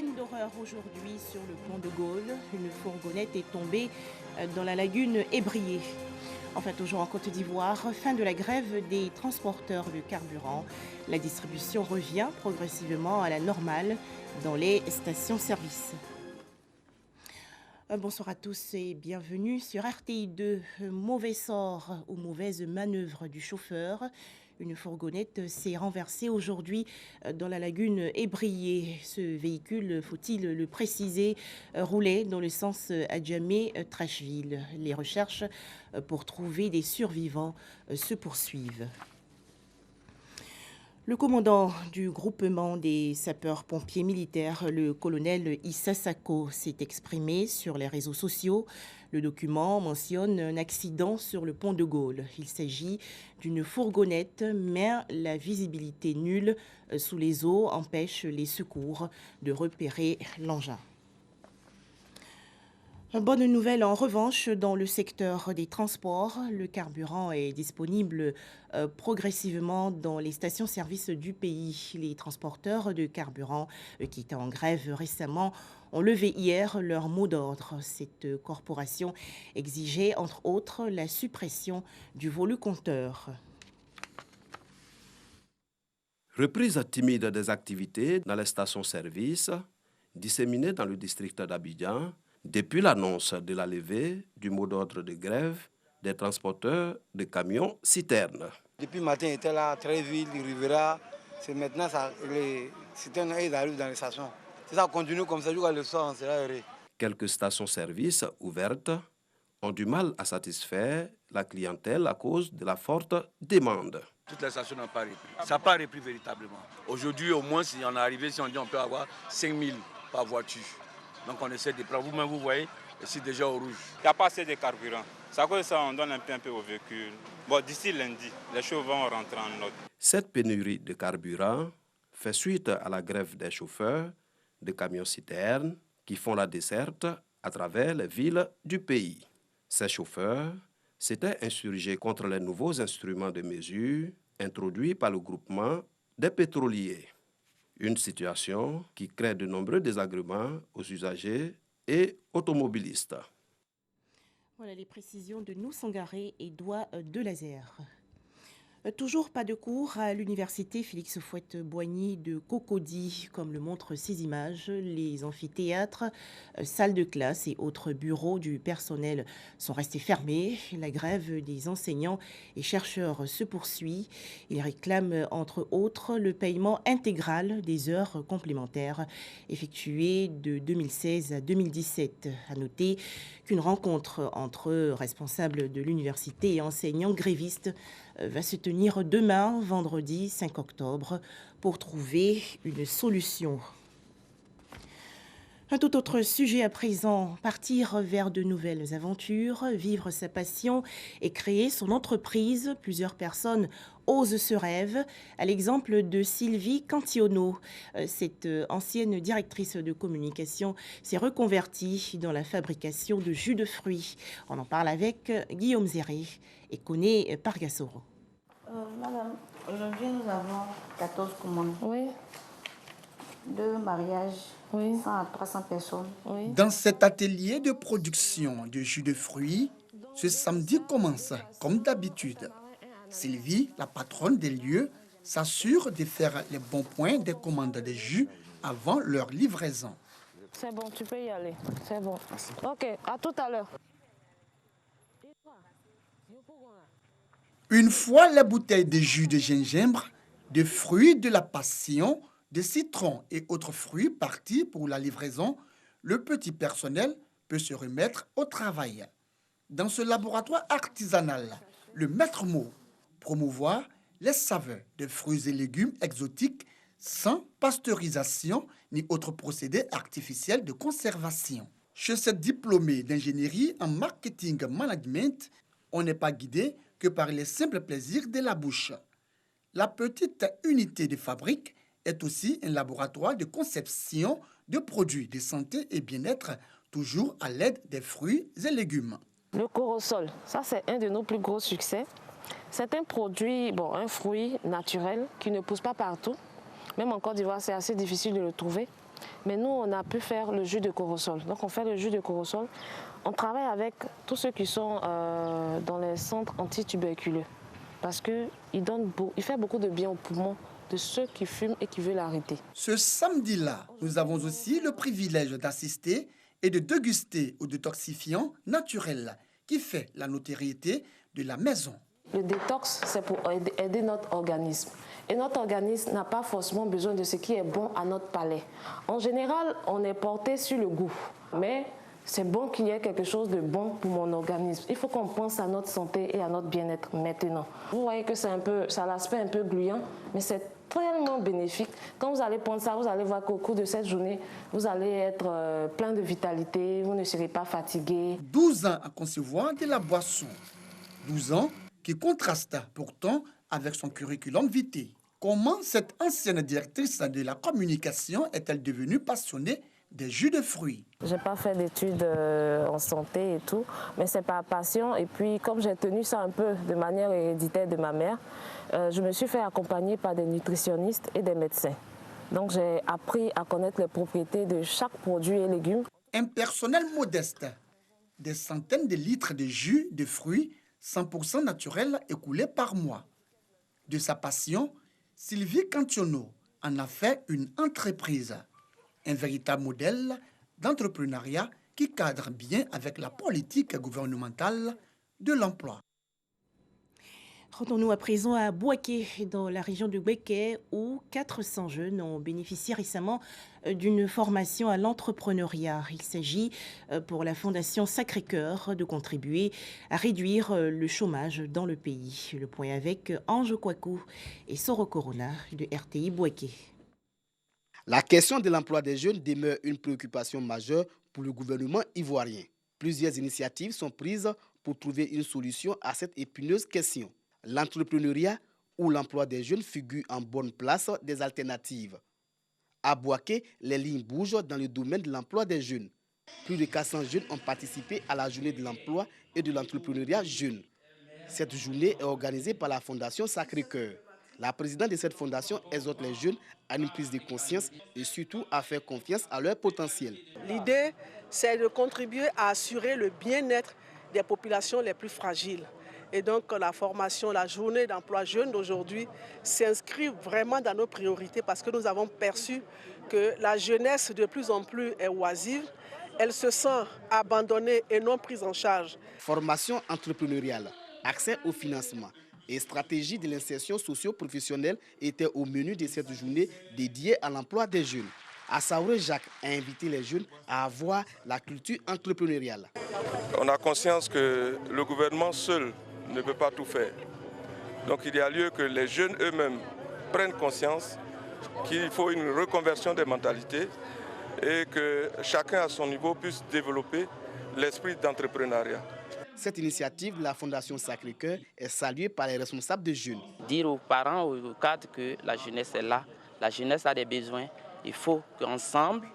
Scène d'horreur aujourd'hui sur le pont de Gaulle. Une fourgonnette est tombée dans la lagune Ébrié. Enfin, toujours en Côte d'Ivoire, fin de la grève des transporteurs de carburant. La distribution revient progressivement à la normale dans les stations-service. Bonsoir à tous et bienvenue sur RTI2. Mauvais sort ou mauvaise manœuvre du chauffeur. Une fourgonnette s'est renversée aujourd'hui dans la lagune Ébrié. Ce véhicule, faut-il le préciser, roulait dans le sens Adjamé-Trashville. Les recherches pour trouver des survivants se poursuivent. Le commandant du groupement des sapeurs-pompiers militaires, le colonel Issa Sako, s'est exprimé sur les réseaux sociaux. Le document mentionne un accident sur le pont de Gaulle. Il s'agit d'une fourgonnette, mais la visibilité nulle sous les eaux empêche les secours de repérer l'engin. Bonne nouvelle en revanche dans le secteur des transports. Le carburant est disponible progressivement dans les stations-service du pays. Les transporteurs de carburant qui étaient en grève récemment ont levé hier leur mot d'ordre. Cette corporation exigeait entre autres la suppression du volucompteur. Reprise timide des activités dans les stations-service disséminées dans le district d'Abidjan depuis l'annonce de la levée du mot d'ordre de grève des transporteurs de camions citernes. Depuis le matin, il était là, Tréville, Rivera. C'est maintenant ça, les citernes arrivent dans les stations. Si ça continue comme ça, jusqu'à le soir, on sera heureux. Quelques stations-service ouvertes ont du mal à satisfaire la clientèle à cause de la forte demande. Toutes les stations n'ont pas repris. Ça n'a pas repris véritablement. Aujourd'hui, au moins, si on est arrivé, si on dit on peut avoir 5000 par voiture. Donc on essaie de prendre. Vous-même, vous voyez, c'est déjà au rouge. Il n'y a pas assez de carburant. C'est à cause de ça on donne un peu au véhicule. Bon, d'ici lundi, les choses vont rentrer en ordre. Cette pénurie de carburant fait suite à la grève des chauffeurs de camions-citernes qui font la desserte à travers les villes du pays. Ces chauffeurs s'étaient insurgés contre les nouveaux instruments de mesure introduits par le groupement des pétroliers. Une situation qui crée de nombreux désagréments aux usagers et automobilistes. Voilà les précisions de Nous-Sangaré et Doigt de Laser. Toujours pas de cours à l'université Félix Houphouët-Boigny de Cocody, comme le montrent ces images. Les amphithéâtres, salles de classe et autres bureaux du personnel sont restés fermés. La grève des enseignants et chercheurs se poursuit. Ils réclament entre autres le paiement intégral des heures complémentaires effectuées de 2016 à 2017. À noter qu'une rencontre entre responsables de l'université et enseignants grévistes va se tenir demain, vendredi 5 octobre, pour trouver une solution. Un tout autre sujet à présent, partir vers de nouvelles aventures, vivre sa passion et créer son entreprise. Plusieurs personnes osent ce rêve, à l'exemple de Sylvie Cantiono. Cette ancienne directrice de communication s'est reconvertie dans la fabrication de jus de fruits. On en parle avec Guillaume Zéré et Koné Pargassoro. Madame, aujourd'hui nous avons 14 commandes. Oui. 2 mariages, Oui. 100 à 300 personnes. Oui. Dans cet atelier de production de jus de fruits, ce samedi commence comme d'habitude. Sylvie, la patronne des lieux, s'assure de faire les bons points des commandes de jus avant leur livraison. C'est bon, tu peux y aller. C'est bon. Merci. Ok, à tout à l'heure. Une fois les bouteilles de jus de gingembre, de fruits de la passion, de citron et autres fruits partis pour la livraison, le petit personnel peut se remettre au travail. Dans ce laboratoire artisanal, le maître mot, promouvoir les saveurs de fruits et légumes exotiques sans pasteurisation ni autres procédés artificiels de conservation. Chez cette diplômée d'ingénierie en marketing management, on n'est pas guidé que par les simples plaisirs de la bouche. La petite unité de fabrique est aussi un laboratoire de conception de produits de santé et bien-être, toujours à l'aide des fruits et légumes. Le corosol, ça c'est un de nos plus gros succès. C'est un produit, un fruit naturel qui ne pousse pas partout. Même en Côte d'Ivoire, c'est assez difficile de le trouver. Mais nous, on a pu faire le jus de corosol. Donc on fait le jus de corosol. On travaille avec tous ceux qui sont dans les centres antituberculeux. Parce qu'il fait beaucoup de bien aux poumons de ceux qui fument et qui veulent arrêter. Ce samedi-là, nous avons aussi le privilège d'assister et de déguster au détoxifiant naturel qui fait la notoriété de la maison. Le détox, c'est pour aider notre organisme. Et notre organisme n'a pas forcément besoin de ce qui est bon à notre palais. En général, on est porté sur le goût. Mais c'est bon qu'il y ait quelque chose de bon pour mon organisme. Il faut qu'on pense à notre santé et à notre bien-être maintenant. Vous voyez que ça a l'aspect un peu gluant, mais c'est tellement bénéfique. Quand vous allez prendre ça, vous allez voir qu'au cours de cette journée, vous allez être plein de vitalité, vous ne serez pas fatigué. 12 ans à concevoir de la boisson. 12 ans qui contrasta pourtant avec son curriculum vitae. Comment cette ancienne directrice de la communication est-elle devenue passionnée des jus de fruits? Je n'ai pas fait d'études en santé et tout, mais c'est par passion. Et puis, comme j'ai tenu ça un peu de manière héréditaire de ma mère, je me suis fait accompagner par des nutritionnistes et des médecins. Donc, j'ai appris à connaître les propriétés de chaque produit et légumes. Un personnel modeste, des centaines de litres de jus de fruits 100% naturels écoulés par mois. De sa passion, Sylvie Cantiono en a fait une entreprise. Un véritable modèle d'entrepreneuriat qui cadre bien avec la politique gouvernementale de l'emploi. Rendons-nous à présent à Bouaké, dans la région de Bouaké, où 400 jeunes ont bénéficié récemment d'une formation à l'entrepreneuriat. Il s'agit pour la Fondation Sacré-Cœur de contribuer à réduire le chômage dans le pays. Le point avec Ange Kouakou et Soro Corona de RTI Bouaké. La question de l'emploi des jeunes demeure une préoccupation majeure pour le gouvernement ivoirien. Plusieurs initiatives sont prises pour trouver une solution à cette épineuse question. L'entrepreneuriat ou l'emploi des jeunes figure en bonne place des alternatives. À Bouaké, les lignes bougent dans le domaine de l'emploi des jeunes. Plus de 400 jeunes ont participé à la journée de l'emploi et de l'entrepreneuriat jeune. Cette journée est organisée par la Fondation Sacré-Cœur. La présidente de cette fondation exhorte les jeunes à une prise de conscience et surtout à faire confiance à leur potentiel. L'idée, c'est de contribuer à assurer le bien-être des populations les plus fragiles. Et donc la formation, la journée d'emploi jeune d'aujourd'hui s'inscrit vraiment dans nos priorités parce que nous avons perçu que la jeunesse de plus en plus est oisive, elle se sent abandonnée et non prise en charge. Formation entrepreneuriale, accès au financement et stratégie de l'insertion socio-professionnelle étaient au menu de cette journée dédiée à l'emploi des jeunes. Assaouré Jacques a invité les jeunes à avoir la culture entrepreneuriale. On a conscience que le gouvernement seul ne peut pas tout faire. Donc il y a lieu que les jeunes eux-mêmes prennent conscience qu'il faut une reconversion des mentalités et que chacun à son niveau puisse développer l'esprit d'entrepreneuriat. Cette initiative de la Fondation Sacré-Cœur est saluée par les responsables de jeunes. Dire aux parents, aux cadres que la jeunesse est là, la jeunesse a des besoins. Il faut qu'ensemble,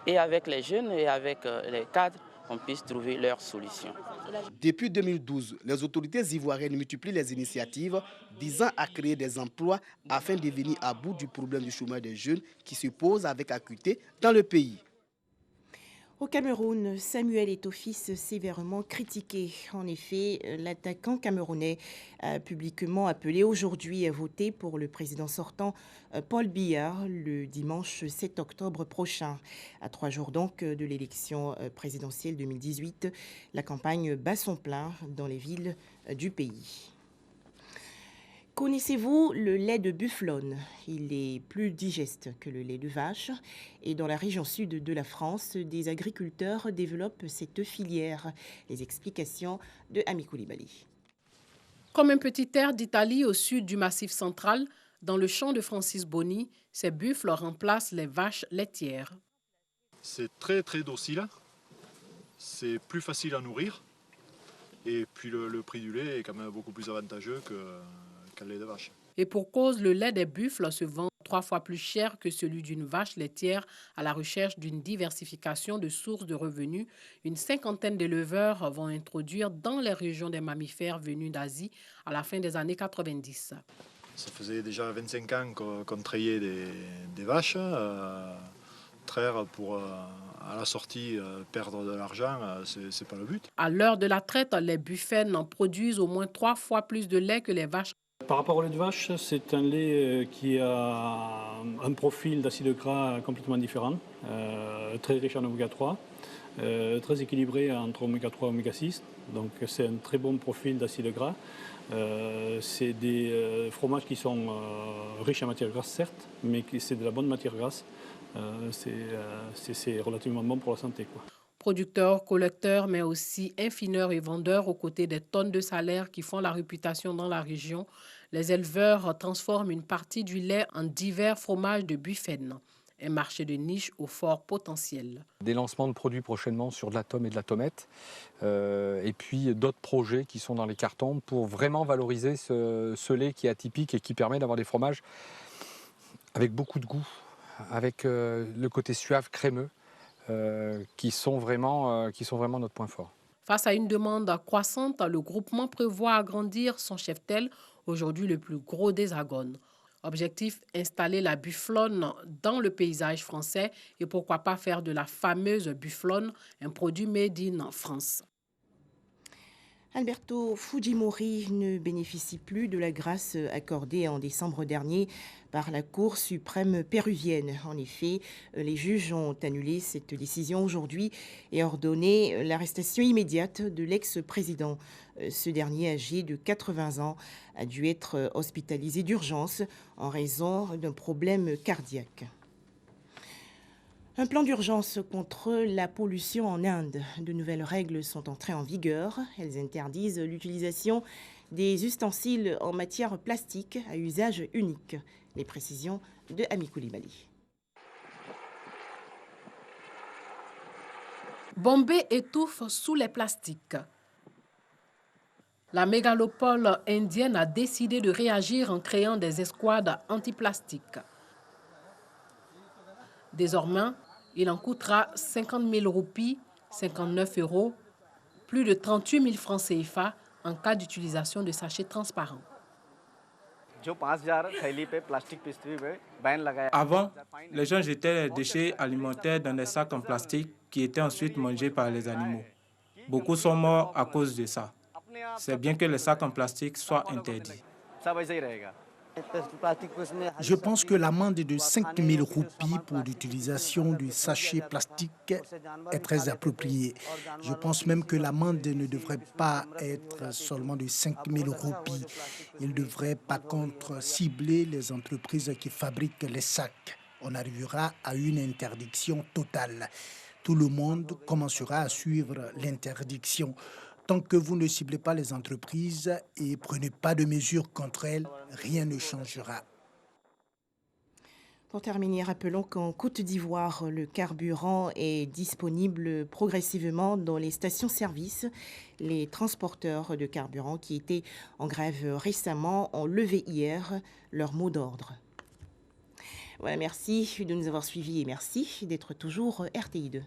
et avec les jeunes et avec les cadres, on puisse trouver leurs solutions. Depuis 2012, les autorités ivoiriennes multiplient les initiatives visant à créer des emplois afin de venir à bout du problème du chômage des jeunes qui se pose avec acuité dans le pays. Au Cameroun, Samuel Eto'o sévèrement critiqué. En effet, l'attaquant camerounais a publiquement appelé aujourd'hui à voter pour le président sortant Paul Biya le dimanche 7 octobre prochain. À 3 jours donc de l'élection présidentielle 2018, la campagne bat son plein dans les villes du pays. Connaissez-vous le lait de bufflone? Il est plus digeste que le lait de vache. Et dans la région sud de la France, des agriculteurs développent cette filière. Les explications de Ami Koulibaly. Comme un petit air d'Italie au sud du Massif central, dans le champ de Francis Boni, ces buffles remplacent les vaches laitières. C'est très docile, c'est plus facile à nourrir et puis le prix du lait est quand même beaucoup plus avantageux qu'un lait de vache. Et pour cause, le lait des buffles se vend 3 fois plus cher que celui d'une vache laitière. À la recherche d'une diversification de sources de revenus, une cinquantaine d'éleveurs vont introduire dans les régions des mammifères venus d'Asie à la fin des années 90. Ça faisait déjà 25 ans qu'on trayait des vaches. traire pour à la sortie perdre de l'argent, c'est pas le but. À l'heure de la traite, les buffennes produisent au moins 3 fois plus de lait que les vaches. Par rapport au lait de vache, c'est un lait qui a un profil d'acide gras complètement différent, très riche en oméga 3, très équilibré entre oméga 3 et oméga 6. Donc c'est un très bon profil d'acide gras. C'est des fromages qui sont riches en matière grasse, certes, mais c'est de la bonne matière grasse. C'est relativement bon pour la santé, quoi. Producteurs, collecteurs, mais aussi affineurs et vendeurs aux côtés des tonnes de salaire qui font la réputation dans la région, les éleveurs transforment une partie du lait en divers fromages de buffennes. Un marché de niche au fort potentiel. Des lancements de produits prochainement sur de la tome et de la tomette, et puis d'autres projets qui sont dans les cartons pour vraiment valoriser ce lait qui est atypique et qui permet d'avoir des fromages avec beaucoup de goût, avec le côté suave, crémeux, qui sont vraiment notre point fort. Face à une demande croissante, le groupement prévoit agrandir son cheptel, aujourd'hui le plus gros d'Hexagone. Objectif, installer la bufflonne dans le paysage français et pourquoi pas faire de la fameuse bufflonne un produit made in France. Alberto Fujimori ne bénéficie plus de la grâce accordée en décembre dernier par la Cour suprême péruvienne. En effet, les juges ont annulé cette décision aujourd'hui et ordonné l'arrestation immédiate de l'ex-président. Ce dernier, âgé de 80 ans, a dû être hospitalisé d'urgence en raison d'un problème cardiaque. Un plan d'urgence contre la pollution en Inde. De nouvelles règles sont entrées en vigueur. Elles interdisent l'utilisation des ustensiles en matière plastique à usage unique. Les précisions de Ami Koulibaly. Bombay étouffe sous les plastiques. La mégalopole indienne a décidé de réagir en créant des escouades anti-plastique. Désormais, il en coûtera 50 000 roupies, 59 €, plus de 38 000 francs CFA en cas d'utilisation de sachets transparents. Avant, les gens jetaient les déchets alimentaires dans des sacs en plastique qui étaient ensuite mangés par les animaux. Beaucoup sont morts à cause de ça. C'est bien que les sacs en plastique soient interdits. Je pense que l'amende de 5 000 roupies pour l'utilisation du sachet plastique est très appropriée. Je pense même que l'amende ne devrait pas être seulement de 5 000 roupies. Il devrait par contre cibler les entreprises qui fabriquent les sacs. On arrivera à une interdiction totale. Tout le monde commencera à suivre l'interdiction. Tant que vous ne ciblez pas les entreprises et prenez pas de mesures contre elles, rien ne changera. Pour terminer, rappelons qu'en Côte d'Ivoire, le carburant est disponible progressivement dans les stations-service. Les transporteurs de carburant qui étaient en grève récemment ont levé hier leur mot d'ordre. Voilà, merci de nous avoir suivis et merci d'être toujours RTI2.